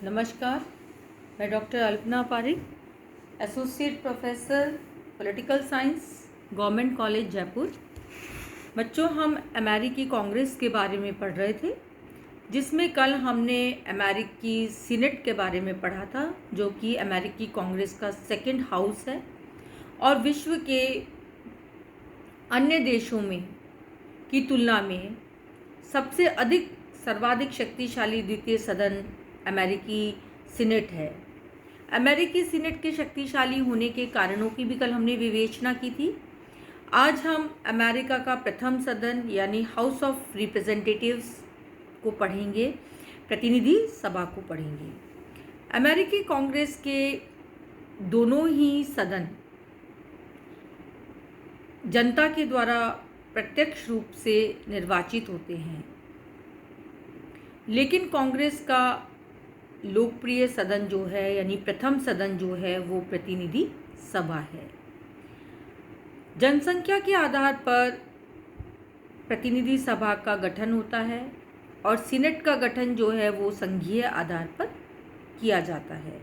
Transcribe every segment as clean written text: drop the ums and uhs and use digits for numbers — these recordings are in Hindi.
नमस्कार। मैं doctor Alpana Pareek, associate professor political science, government college Jaipur. बच्चों, हम अमेरिकी कांग्रेस के बारे में पढ़ रहे थे, जिसमें कल हमने अमेरिकी सीनेट के बारे में पढ़ा था, जो कि अमेरिकी कांग्रेस का सेकंड हाउस है और विश्व के अन्य देशों में की तुलना में सबसे सर्वाधिक शक्तिशाली द्वितीय सदन अमेरिकी सीनेट है। अमेरिकी सीनेट के शक्तिशाली होने के कारणों की भी कल हमने विवेचना की थी। आज हम अमेरिका का प्रथम सदन यानी हाउस ऑफ रिप्रेजेंटेटिव्स को पढ़ेंगे, प्रतिनिधि सभा को पढ़ेंगे। अमेरिकी कांग्रेस के दोनों ही सदन जनता के द्वारा प्रत्यक्ष रूप से निर्वाचित होते हैं, लेकिन कांग्रेस का लोकप्रिय सदन जो है यानी प्रथम सदन जो है वो प्रतिनिधि सभा है। जनसंख्या के आधार पर प्रतिनिधि सभा का गठन होता है और सीनेट का गठन जो है वो संघीय आधार पर किया जाता है।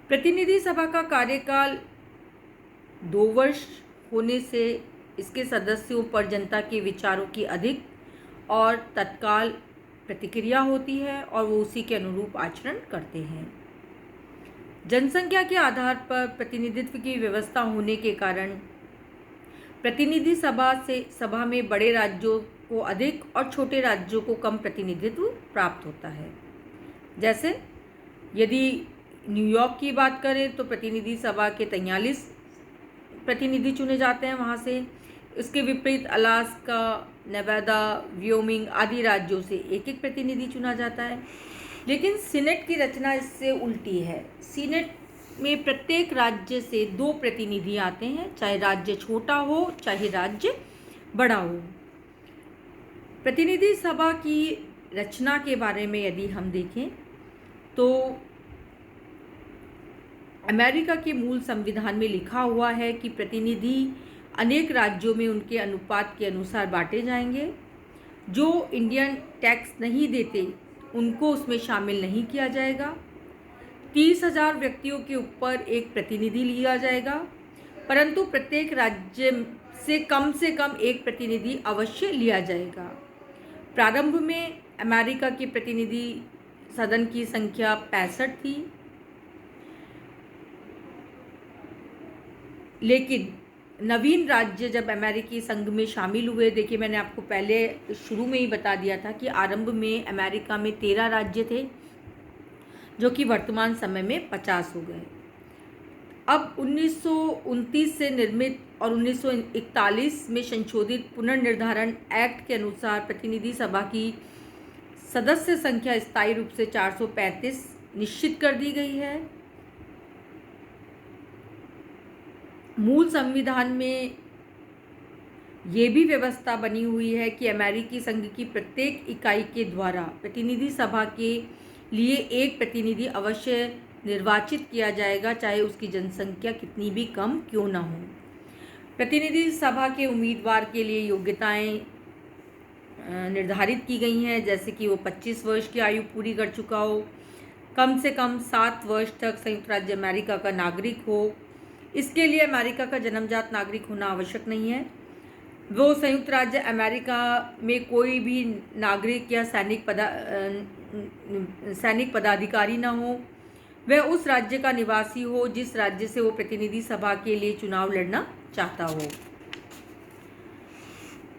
प्रतिनिधि सभा का कार्यकाल 2 वर्ष होने से इसके सदस्यों पर जनता के विचारों की अधिक और तत्काल प्रतिक्रिया होती है और वो उसी के अनुरूप आचरण करते हैं। जनसंख्या के आधार पर प्रतिनिधित्व की व्यवस्था होने के कारण प्रतिनिधि सभा में बड़े राज्यों को अधिक और छोटे राज्यों को कम प्रतिनिधित्व प्राप्त होता है। जैसे यदि न्यूयॉर्क की बात करें तो प्रतिनिधि सभा के 43 प्रतिनिधि चुने जाते हैं वहाँ से। इसके विपरीत अलास्का, नेवादा, व्योमिंग आदि राज्यों से एक प्रतिनिधि चुना जाता है। लेकिन सीनेट की रचना इससे उल्टी है। सीनेट में प्रत्येक राज्य से 2 प्रतिनिधि आते हैं, चाहे राज्य छोटा हो चाहे राज्य बड़ा हो। प्रतिनिधि सभा की रचना के बारे में यदि हम देखें तो अमेरिका के मूल संविधान में लिखा हुआ है कि प्रतिनिधि अनेक राज्यों में उनके अनुपात के अनुसार बांटे जाएंगे। जो इंडियन टैक्स नहीं देते उनको उसमें शामिल नहीं किया जाएगा। 30,000 व्यक्तियों के ऊपर एक प्रतिनिधि लिया जाएगा, परंतु प्रत्येक राज्य से कम एक प्रतिनिधि अवश्य लिया जाएगा। प्रारंभ में अमेरिका के प्रतिनिधि सदन की संख्या 65 थी, लेकिन नवीन राज्य जब अमेरिकी संघ में शामिल हुए, देखिए मैंने आपको पहले शुरू में ही बता दिया था कि आरंभ में अमेरिका में 13 राज्य थे, जो कि वर्तमान समय में 50 हो गए। अब 1929 से निर्मित और 1941 में संशोधित पुनर्निर्धारण एक्ट के अनुसार प्रतिनिधि सभा की सदस्य संख्या स्थायी रूप से 435 निश्चित कर दी गई है। मूल संविधान में ये भी व्यवस्था बनी हुई है कि अमेरिकी संघ की प्रत्येक इकाई के द्वारा प्रतिनिधि सभा के लिए एक प्रतिनिधि अवश्य निर्वाचित किया जाएगा, चाहे उसकी जनसंख्या कितनी भी कम क्यों न हो। प्रतिनिधि सभा के उम्मीदवार के लिए योग्यताएं निर्धारित की गई हैं, जैसे कि वो 25 वर्ष की आयु पूरी कर चुका हो, कम से कम 7 वर्ष तक संयुक्त राज्य अमेरिका का नागरिक हो। इसके लिए अमेरिका का जन्मजात नागरिक होना आवश्यक नहीं है। वो संयुक्त राज्य अमेरिका में कोई भी नागरिक या सैनिक पदाधिकारी ना हो। वह उस राज्य का निवासी हो जिस राज्य से वो प्रतिनिधि सभा के लिए चुनाव लड़ना चाहता हो।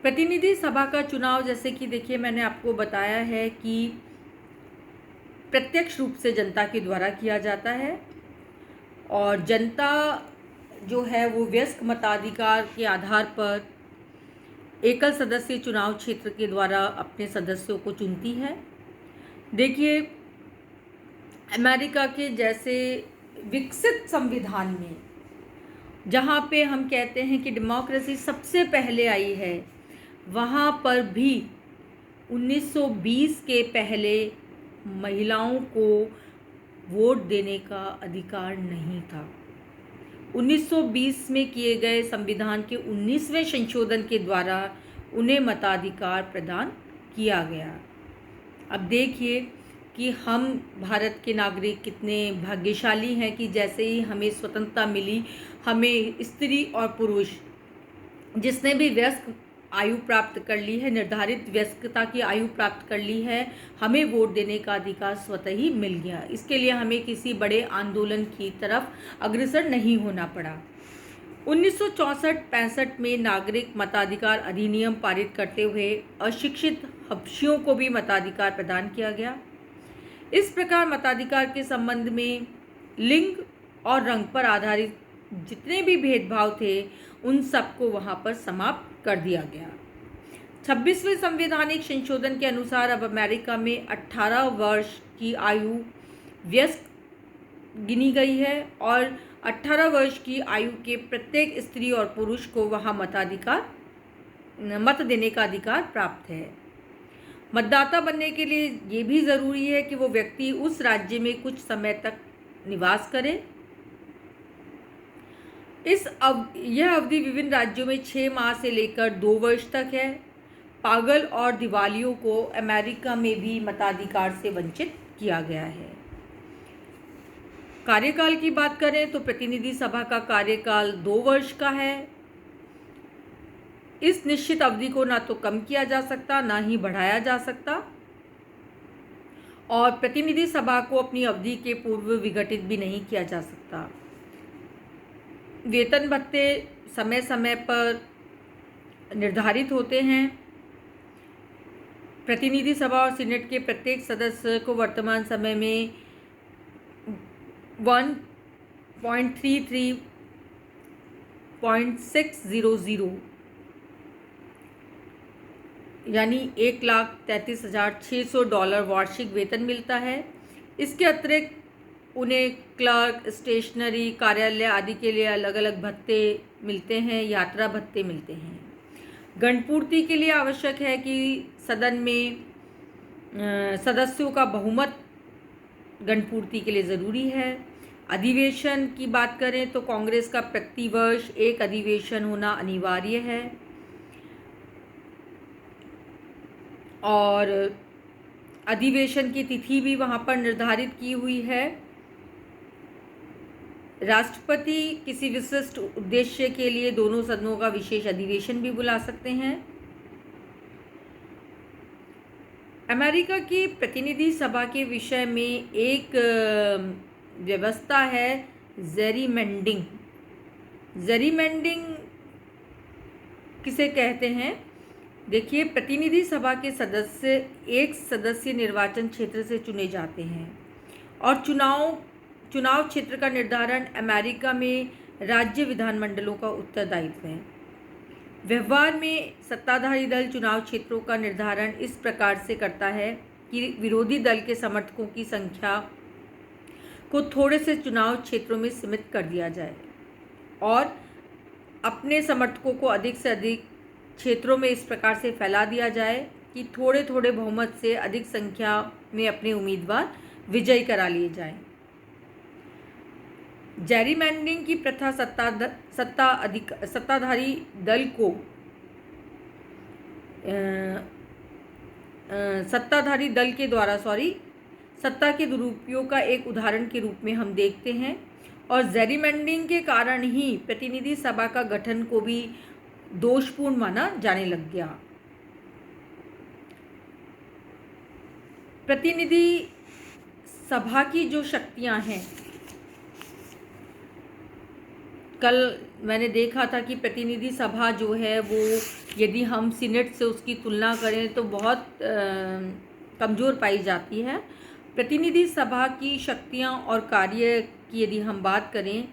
प्रतिनिधि सभा का चुनाव, जैसे कि देखिए मैंने आपको बताया है कि प्रत्यक्ष रूप से जनता के द्वारा किया जाता है और जनता जो है वो वयस्क मताधिकार के आधार पर एकल सदस्य चुनाव क्षेत्र के द्वारा अपने सदस्यों को चुनती है। देखिए अमेरिका के जैसे विकसित संविधान में जहाँ पे हम कहते हैं कि डेमोक्रेसी सबसे पहले आई है, वहाँ पर भी 1920 के पहले महिलाओं को वोट देने का अधिकार नहीं था। 1920 में किए गए संविधान के 19वें संशोधन के द्वारा उन्हें मताधिकार प्रदान किया गया। अब देखिए कि हम भारत के नागरिक कितने भाग्यशाली हैं कि जैसे ही हमें स्वतंत्रता मिली, हमें स्त्री और पुरुष जिसने भी वयस्क आयु प्राप्त कर ली है, निर्धारित वयस्कता की आयु प्राप्त कर ली है, हमें वोट देने का अधिकार स्वतः ही मिल गया। इसके लिए हमें किसी बड़े आंदोलन की तरफ अग्रसर नहीं होना पड़ा। 1964-65 में नागरिक मताधिकार अधिनियम पारित करते हुए अशिक्षित हबशियों को भी मताधिकार प्रदान किया गया। इस प्रकार मताधिकार के संबंध में लिंग और रंग पर आधारित जितने भी भेदभाव थे, उन सबको वहां पर समाप्त कर दिया गया। 26वें संवैधानिक संशोधन के अनुसार अब अमेरिका में 18 वर्ष की आयु वयस्क गिनी गई है और 18 वर्ष की आयु के प्रत्येक स्त्री और पुरुष को वहां मत देने का अधिकार प्राप्त है। मतदाता बनने के लिए ये भी ज़रूरी है कि वो व्यक्ति उस राज्य में कुछ समय तक निवास करे। यह अवधि विभिन्न राज्यों में 6 माह से लेकर 2 वर्ष तक है। पागल और दिवालियों को अमेरिका में भी मताधिकार से वंचित किया गया है। कार्यकाल की बात करें तो प्रतिनिधि सभा का कार्यकाल 2 वर्ष का है। इस निश्चित अवधि को ना तो कम किया जा सकता, ना ही बढ़ाया जा सकता और प्रतिनिधि सभा को अपनी अवधि के पूर्व विघटित भी नहीं किया जा सकता। वेतन भत्ते समय समय पर निर्धारित होते हैं। प्रतिनिधि सभा और सीनेट के प्रत्येक सदस्य को वर्तमान समय में 1.33.600 यानी $1,33,600 वार्षिक वेतन मिलता है। इसके अतिरिक्त उन्हें क्लर्क, स्टेशनरी, कार्यालय आदि के लिए अलग अलग भत्ते मिलते हैं, यात्रा भत्ते मिलते हैं। गणपूर्ति के लिए आवश्यक है कि सदन में सदस्यों का बहुमत गणपूर्ति के लिए ज़रूरी है। अधिवेशन की बात करें तो कांग्रेस का प्रतिवर्ष एक अधिवेशन होना अनिवार्य है और अधिवेशन की तिथि भी वहाँ पर निर्धारित की हुई है। राष्ट्रपति किसी विशिष्ट उद्देश्य के लिए दोनों सदनों का विशेष अधिवेशन भी बुला सकते हैं। अमेरिका की प्रतिनिधि सभा के विषय में एक व्यवस्था है जेरीमेंडिंग। जेरीमेंडिंग किसे कहते हैं? देखिए, प्रतिनिधि सभा के सदस्य एक सदस्य निर्वाचन क्षेत्र से चुने जाते हैं और चुनाव क्षेत्र का निर्धारण अमेरिका में राज्य विधानमंडलों का उत्तरदायित्व है। व्यवहार में सत्ताधारी दल चुनाव क्षेत्रों का निर्धारण इस प्रकार से करता है कि विरोधी दल के समर्थकों की संख्या को थोड़े से चुनाव क्षेत्रों में सीमित कर दिया जाए और अपने समर्थकों को अधिक से अधिक क्षेत्रों में इस प्रकार से फैला दिया जाए कि थोड़े थोड़े बहुमत से अधिक संख्या में अपने उम्मीदवार विजयी करा लिए जाएं। जेरीमैंडरिंग की प्रथा सत्ताधारी दल को सत्ताधारी दल के द्वारा सत्ता के दुरुपयोग का एक उदाहरण के रूप में हम देखते हैं और जेरीमैंडरिंग के कारण ही प्रतिनिधि सभा का गठन को भी दोषपूर्ण माना जाने लग गया। प्रतिनिधि सभा की जो शक्तियां हैं, कल मैंने देखा था कि प्रतिनिधि सभा जो है वो यदि हम सीनेट से उसकी तुलना करें तो बहुत कमज़ोर पाई जाती है। प्रतिनिधि सभा की शक्तियां और कार्य की यदि हम बात करें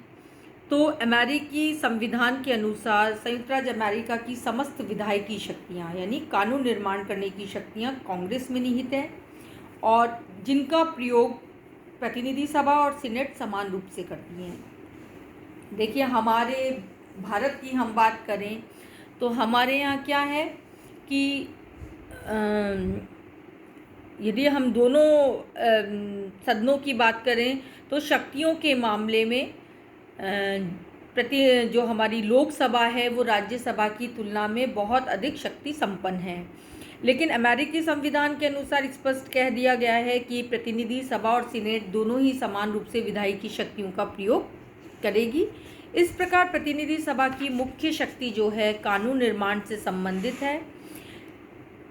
तो अमेरिकी संविधान के अनुसार संयुक्त राज्य अमेरिका की समस्त विधायकी शक्तियां यानी कानून निर्माण करने की शक्तियां कांग्रेस में निहित है और जिनका प्रयोग प्रतिनिधि सभा और सीनेट समान रूप से करती हैं। देखिए, हमारे भारत की हम बात करें तो हमारे यहाँ क्या है कि यदि हम दोनों सदनों की बात करें तो शक्तियों के मामले में जो हमारी लोकसभा है वो राज्यसभा की तुलना में बहुत अधिक शक्ति संपन्न है। लेकिन अमेरिकी संविधान के अनुसार स्पष्ट कह दिया गया है कि प्रतिनिधि सभा और सीनेट दोनों ही समान रूप से विधायी शक्तियों का प्रयोग करेगी। इस प्रकार प्रतिनिधि सभा की मुख्य शक्ति जो है कानून निर्माण से संबंधित है,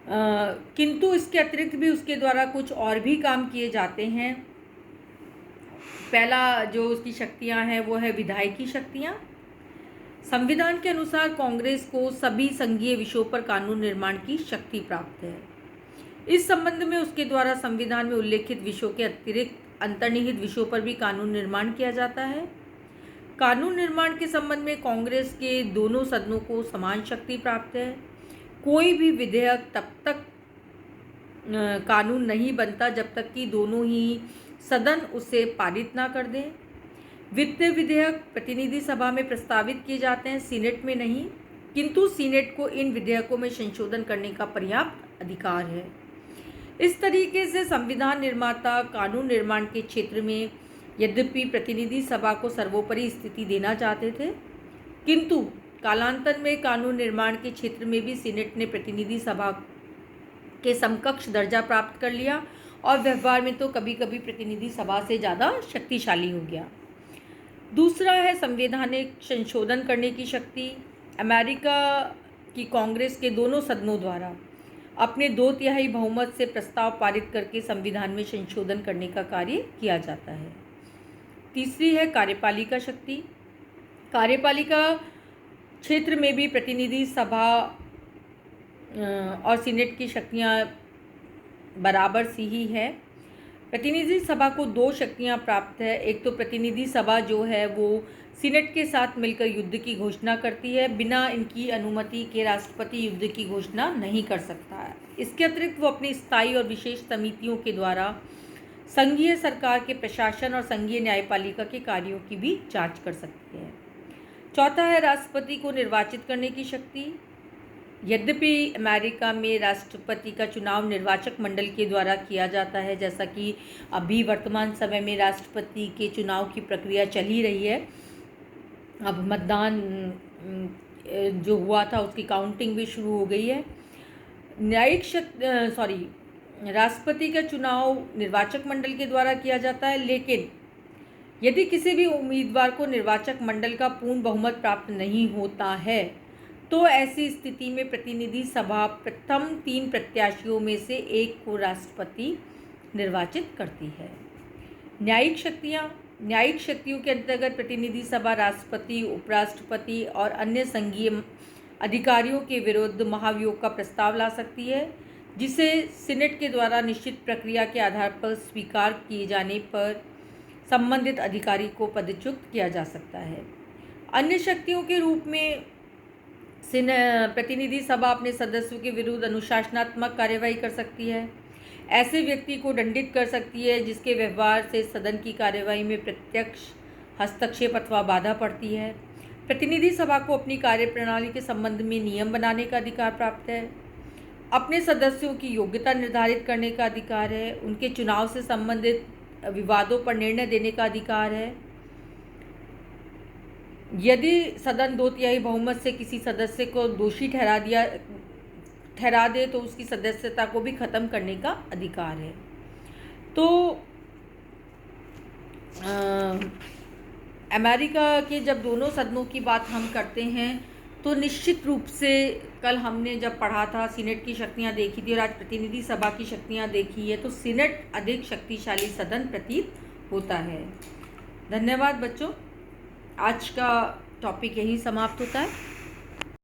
किंतु इसके अतिरिक्त भी उसके द्वारा कुछ और भी काम किए जाते हैं। पहला जो उसकी शक्तियां हैं वो है विधायी शक्तियां। संविधान के अनुसार कांग्रेस को सभी संघीय विषयों पर कानून निर्माण की शक्ति प्राप्त है। इस संबंध में उसके द्वारा संविधान में उल्लेखित विषयों के अतिरिक्त अंतर्निहित विषयों पर भी कानून निर्माण किया जाता है। कानून निर्माण के संबंध में कांग्रेस के दोनों सदनों को समान शक्ति प्राप्त है। कोई भी विधेयक तब तक कानून नहीं बनता जब तक कि दोनों ही सदन उसे पारित ना कर दें। वित्तीय विधेयक प्रतिनिधि सभा में प्रस्तावित किए जाते हैं, सीनेट में नहीं, किंतु सीनेट को इन विधेयकों में संशोधन करने का पर्याप्त अधिकार है। इस तरीके से संविधान निर्माता कानून निर्माण के क्षेत्र में यद्यपि प्रतिनिधि सभा को सर्वोपरि स्थिति देना चाहते थे, किंतु कालांतर में कानून निर्माण के क्षेत्र में भी सीनेट ने प्रतिनिधि सभा के समकक्ष दर्जा प्राप्त कर लिया और व्यवहार में तो कभी कभी प्रतिनिधि सभा से ज़्यादा शक्तिशाली हो गया। दूसरा है संवैधानिक संशोधन करने की शक्ति। अमेरिका की कांग्रेस के दोनों सदनों द्वारा अपने 2/3 बहुमत से प्रस्ताव पारित करके संविधान में संशोधन करने का कार्य किया जाता है। तीसरी है कार्यपालिका शक्ति। कार्यपालिका क्षेत्र में भी प्रतिनिधि सभा और सीनेट की शक्तियाँ बराबर सी ही है। प्रतिनिधि सभा को 2 शक्तियां प्राप्त है। एक तो प्रतिनिधि सभा जो है वो सीनेट के साथ मिलकर युद्ध की घोषणा करती है। बिना इनकी अनुमति के राष्ट्रपति युद्ध की घोषणा नहीं कर सकता है। इसके अतिरिक्त वो अपनी स्थायी और विशेष समितियों के द्वारा संघीय सरकार के प्रशासन और संघीय न्यायपालिका के कार्यों की भी जांच कर सकती है। चौथा है राष्ट्रपति को निर्वाचित करने की शक्ति। यद्यपि अमेरिका में राष्ट्रपति का चुनाव निर्वाचक मंडल के द्वारा किया जाता है, जैसा कि अभी वर्तमान समय में राष्ट्रपति के चुनाव की प्रक्रिया चल ही रही है। अब मतदान जो हुआ था उसकी काउंटिंग भी शुरू हो गई है। राष्ट्रपति का चुनाव निर्वाचक मंडल के द्वारा किया जाता है, लेकिन यदि किसी भी उम्मीदवार को निर्वाचक मंडल का पूर्ण बहुमत प्राप्त नहीं होता है तो ऐसी स्थिति में प्रतिनिधि सभा प्रथम 3 प्रत्याशियों में से एक को राष्ट्रपति निर्वाचित करती है। न्यायिक शक्तियों के अंतर्गत प्रतिनिधि सभा राष्ट्रपति, उपराष्ट्रपति और अन्य संघीय अधिकारियों के विरुद्ध महाभियोग का प्रस्ताव ला सकती है, जिसे सीनेट के द्वारा निश्चित प्रक्रिया के आधार पर स्वीकार किए जाने पर संबंधित अधिकारी को पदच्युत किया जा सकता है। अन्य शक्तियों के रूप में प्रतिनिधि सभा अपने सदस्यों के विरुद्ध अनुशासनात्मक कार्यवाही कर सकती है। ऐसे व्यक्ति को दंडित कर सकती है जिसके व्यवहार से सदन की कार्यवाही में प्रत्यक्ष हस्तक्षेप अथवा बाधा पड़ती है। प्रतिनिधि सभा को अपनी कार्यप्रणाली के संबंध में नियम बनाने का अधिकार प्राप्त है। अपने सदस्यों की योग्यता निर्धारित करने का अधिकार है। उनके चुनाव से संबंधित विवादों पर निर्णय देने का अधिकार है। यदि सदन 2/3 बहुमत से किसी सदस्य को दोषी ठहरा दे तो उसकी सदस्यता को भी खत्म करने का अधिकार है। तो अमेरिका के जब दोनों सदनों की बात हम करते हैं तो निश्चित रूप से कल हमने जब पढ़ा था सीनेट की शक्तियां देखी थी और आज प्रतिनिधि सभा की शक्तियां देखी है, तो सीनेट अधिक शक्तिशाली सदन प्रतीत होता है। धन्यवाद बच्चों, आज का टॉपिक यहीं समाप्त होता है।